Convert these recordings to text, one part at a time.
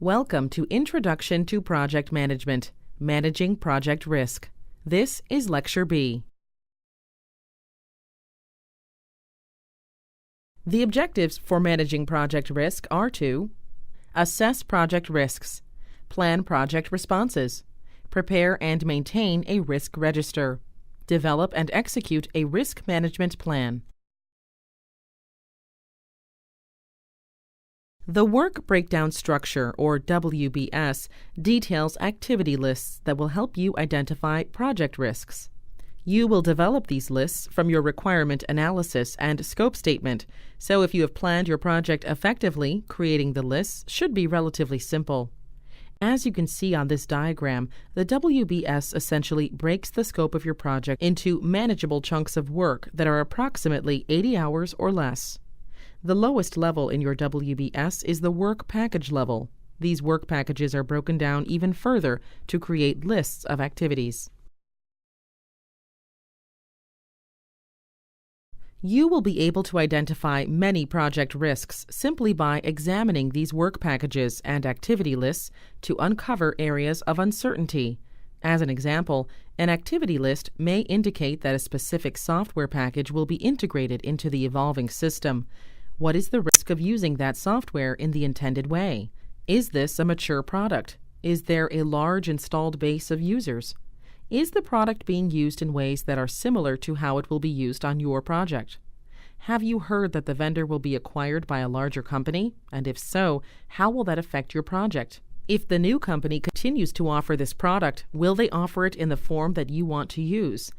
Welcome to Introduction to Project Management, Managing Project Risk. This is Lecture B. The objectives for managing project risk are to assess project risks, plan project responses, prepare and maintain a risk register, develop and execute a risk management plan. The Work Breakdown Structure, or WBS, details activity lists that will help you identify project risks. You will develop these lists from your requirement analysis and scope statement, so if you have planned your project effectively, creating the lists should be relatively simple. As you can see on this diagram, the WBS essentially breaks the scope of your project into manageable chunks of work that are approximately 80 hours or less. The lowest level in your WBS is the work package level. These work packages are broken down even further to create lists of activities. You will be able to identify many project risks simply by examining these work packages and activity lists to uncover areas of uncertainty. As an example, an activity list may indicate that a specific software package will be integrated into the evolving system. What is the risk of using that software in the intended way? Is this a mature product? Is there a large installed base of users? Is the product being used in ways that are similar to how it will be used on your project? Have you heard that the vendor will be acquired by a larger company? And if so, how will that affect your project? If the new company continues to offer this product, will they offer it in the form that you want to use?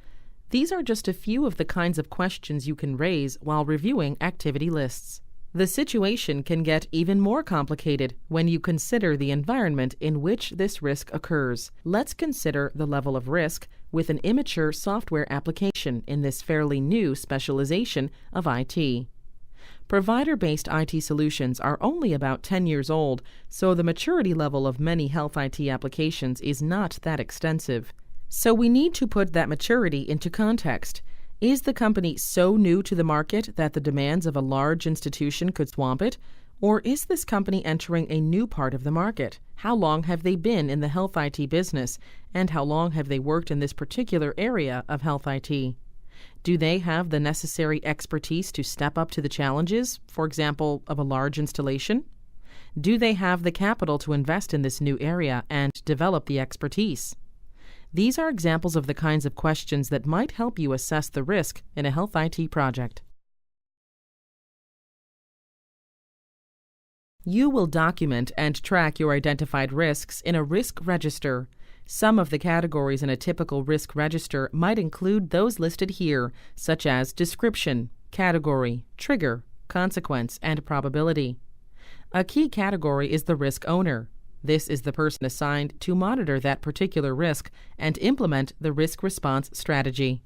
These are just a few of the kinds of questions you can raise while reviewing activity lists. The situation can get even more complicated when you consider the environment in which this risk occurs. Let's consider the level of risk with an immature software application in this fairly new specialization of IT. Provider-based IT solutions are only about 10 years old, so the maturity level of many health IT applications is not that extensive. So we need to put that maturity into context. Is the company so new to the market that the demands of a large institution could swamp it? Or is this company entering a new part of the market? How long have they been in the health IT business? And how long have they worked in this particular area of health IT? Do they have the necessary expertise to step up to the challenges, for example, of a large installation? Do they have the capital to invest in this new area and develop the expertise? These are examples of the kinds of questions that might help you assess the risk in a health IT project. You will document and track your identified risks in a risk register. Some of the categories in a typical risk register might include those listed here, such as description, category, trigger, consequence, and probability. A key category is the risk owner. This is the person assigned to monitor that particular risk and implement the risk response strategy.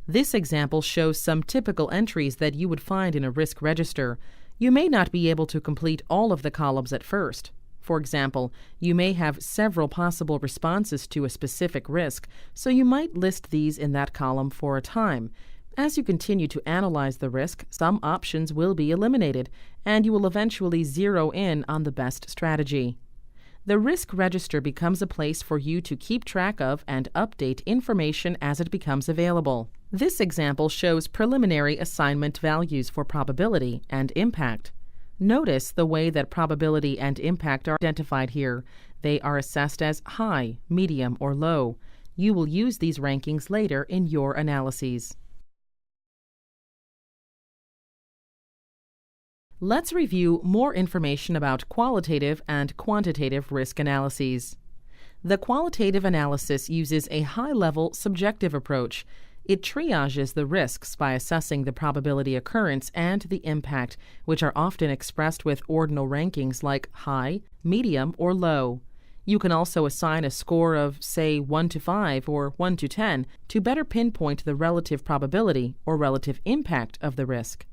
This example shows some typical entries that you would find in a risk register. You may not be able to complete all of the columns at first. For example, you may have several possible responses to a specific risk, so you might list these in that column for a time. As you continue to analyze the risk, some options will be eliminated, and you will eventually zero in on the best strategy. The risk register becomes a place for you to keep track of and update information as it becomes available. This example shows preliminary assignment values for probability and impact. Notice the way that probability and impact are identified here. They are assessed as high, medium, or low. You will use these rankings later in your analyses. Let's review more information about qualitative and quantitative risk analyses. The qualitative analysis uses a high-level subjective approach. It triages the risks by assessing the probability occurrence and the impact, which are often expressed with ordinal rankings like high, medium, or low. You can also assign a score of, say, 1 to 5 or 1 to 10 to better pinpoint the relative probability or relative impact of the risk.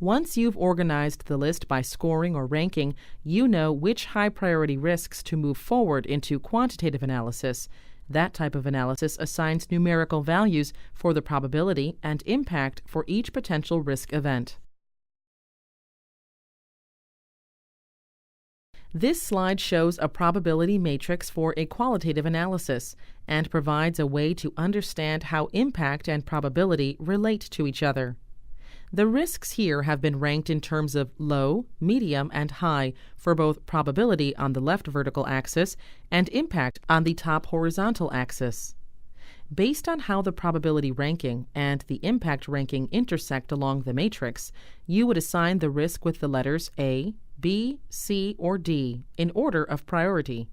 Once you've organized the list by scoring or ranking, you know which high-priority risks to move forward into quantitative analysis. That type of analysis assigns numerical values for the probability and impact for each potential risk event. This slide shows a probability matrix for a qualitative analysis and provides a way to understand how impact and probability relate to each other. The risks here have been ranked in terms of low, medium, and high for both probability on the left vertical axis and impact on the top horizontal axis. Based on how the probability ranking and the impact ranking intersect along the matrix, you would assign the risk with the letters A, B, C, or D in order of priority.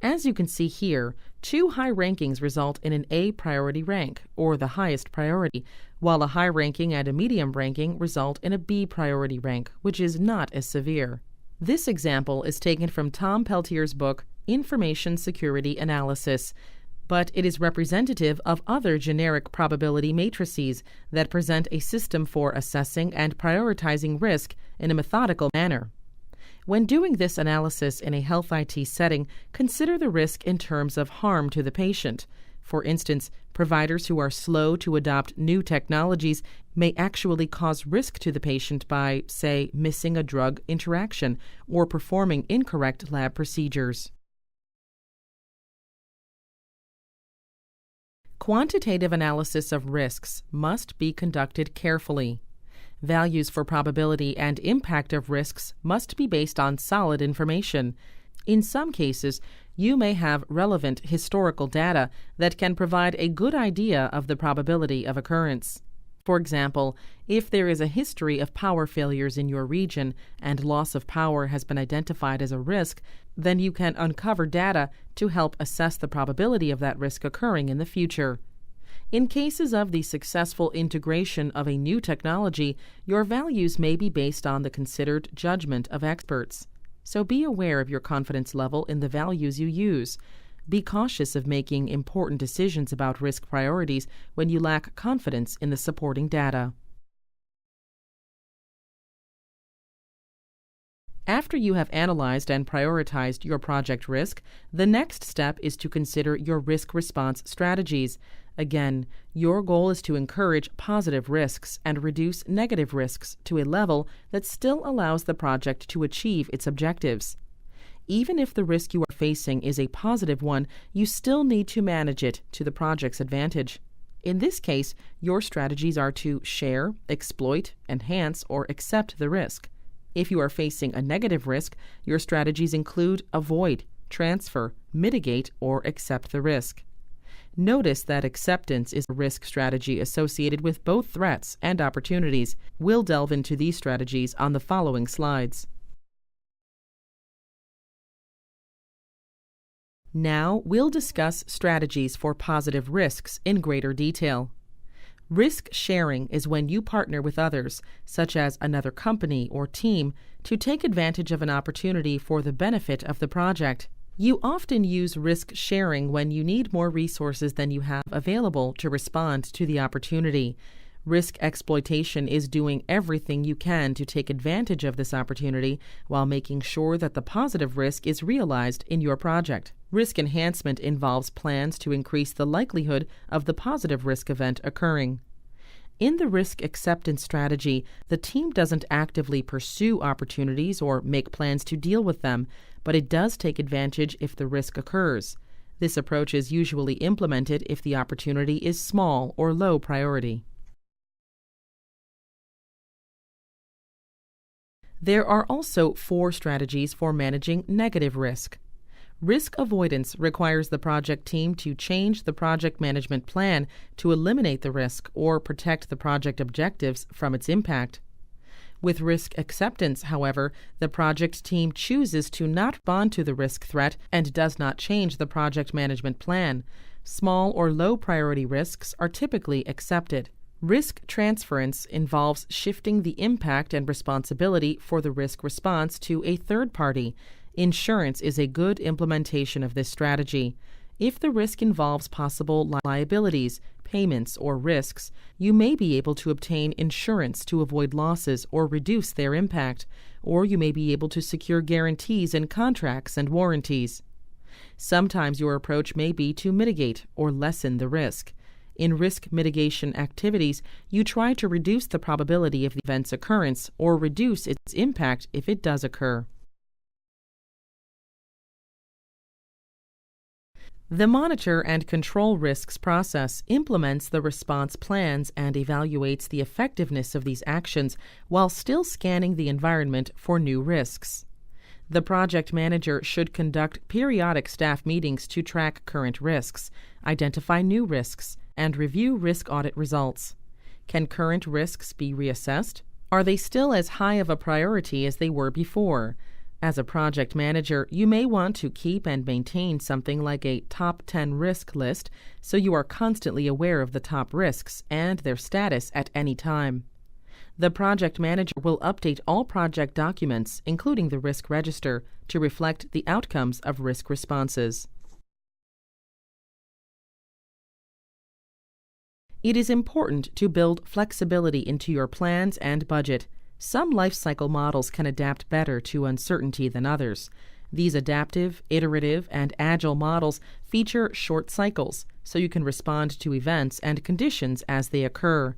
As you can see here, 2 high rankings result in an A priority rank, or the highest priority, while a high ranking and a medium ranking result in a B priority rank, which is not as severe. This example is taken from Tom Peltier's book, Information Security Analysis, but it is representative of other generic probability matrices that present a system for assessing and prioritizing risk in a methodical manner. When doing this analysis in a health IT setting, consider the risk in terms of harm to the patient. For instance, providers who are slow to adopt new technologies may actually cause risk to the patient by, say, missing a drug interaction or performing incorrect lab procedures. Quantitative analysis of risks must be conducted carefully. Values for probability and impact of risks must be based on solid information. In some cases, you may have relevant historical data that can provide a good idea of the probability of occurrence. For example, if there is a history of power failures in your region and loss of power has been identified as a risk, then you can uncover data to help assess the probability of that risk occurring in the future. In cases of the successful integration of a new technology, your values may be based on the considered judgment of experts. So be aware of your confidence level in the values you use. Be cautious of making important decisions about risk priorities when you lack confidence in the supporting data. After you have analyzed and prioritized your project risk, the next step is to consider your risk response strategies. Again, your goal is to encourage positive risks and reduce negative risks to a level that still allows the project to achieve its objectives. Even if the risk you are facing is a positive one, you still need to manage it to the project's advantage. In this case, your strategies are to share, exploit, enhance, or accept the risk. If you are facing a negative risk, your strategies include avoid, transfer, mitigate, or accept the risk. Notice that acceptance is a risk strategy associated with both threats and opportunities. We'll delve into these strategies on the following slides. Now we'll discuss strategies for positive risks in greater detail. Risk sharing is when you partner with others, such as another company or team, to take advantage of an opportunity for the benefit of the project. You often use risk sharing when you need more resources than you have available to respond to the opportunity. Risk exploitation is doing everything you can to take advantage of this opportunity while making sure that the positive risk is realized in your project. Risk enhancement involves plans to increase the likelihood of the positive risk event occurring. In the risk acceptance strategy, the team doesn't actively pursue opportunities or make plans to deal with them, but it does take advantage if the risk occurs. This approach is usually implemented if the opportunity is small or low priority. There are also 4 strategies for managing negative risk. Risk avoidance requires the project team to change the project management plan to eliminate the risk or protect the project objectives from its impact. With risk acceptance, however, the project team chooses to not respond to the risk threat and does not change the project management plan. Small or low priority risks are typically accepted. Risk transference involves shifting the impact and responsibility for the risk response to a third party. Insurance is a good implementation of this strategy. If the risk involves possible liabilities, payments, or risks, you may be able to obtain insurance to avoid losses or reduce their impact, or you may be able to secure guarantees in contracts and warranties. Sometimes your approach may be to mitigate or lessen the risk. In risk mitigation activities, you try to reduce the probability of the event's occurrence or reduce its impact if it does occur. The Monitor and Control Risks process implements the response plans and evaluates the effectiveness of these actions while still scanning the environment for new risks. The project manager should conduct periodic staff meetings to track current risks, identify new risks, and review risk audit results. Can current risks be reassessed? Are they still as high of a priority as they were before? As a project manager, you may want to keep and maintain something like a top 10 risk list so you are constantly aware of the top risks and their status at any time. The project manager will update all project documents, including the risk register, to reflect the outcomes of risk responses. It is important to build flexibility into your plans and budget. Some life cycle models can adapt better to uncertainty than others. These adaptive, iterative, and agile models feature short cycles, so you can respond to events and conditions as they occur.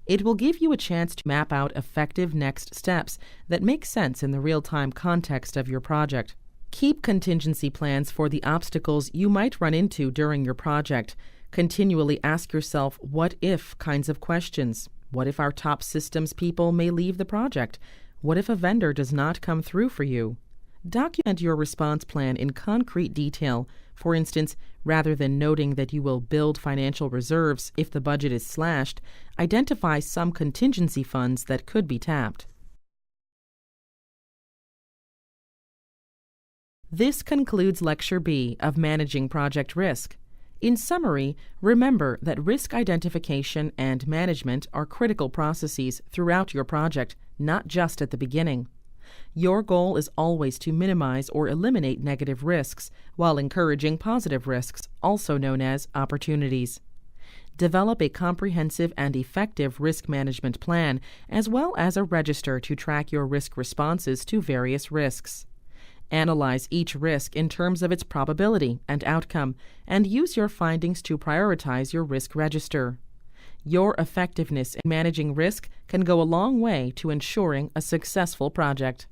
It will give you a chance to map out effective next steps that make sense in the real-time context of your project. Keep contingency plans for the obstacles you might run into during your project. Continually ask yourself what-if kinds of questions. What if our top systems people may leave the project? What if a vendor does not come through for you? Document your response plan in concrete detail. For instance, rather than noting that you will build financial reserves if the budget is slashed, identify some contingency funds that could be tapped. This concludes Lecture B of Managing Project Risk. In summary, remember that risk identification and management are critical processes throughout your project, not just at the beginning. Your goal is always to minimize or eliminate negative risks while encouraging positive risks, also known as opportunities. Develop a comprehensive and effective risk management plan, as well as a register to track your risk responses to various risks. Analyze each risk in terms of its probability and outcome, and use your findings to prioritize your risk register. Your effectiveness in managing risk can go a long way to ensuring a successful project.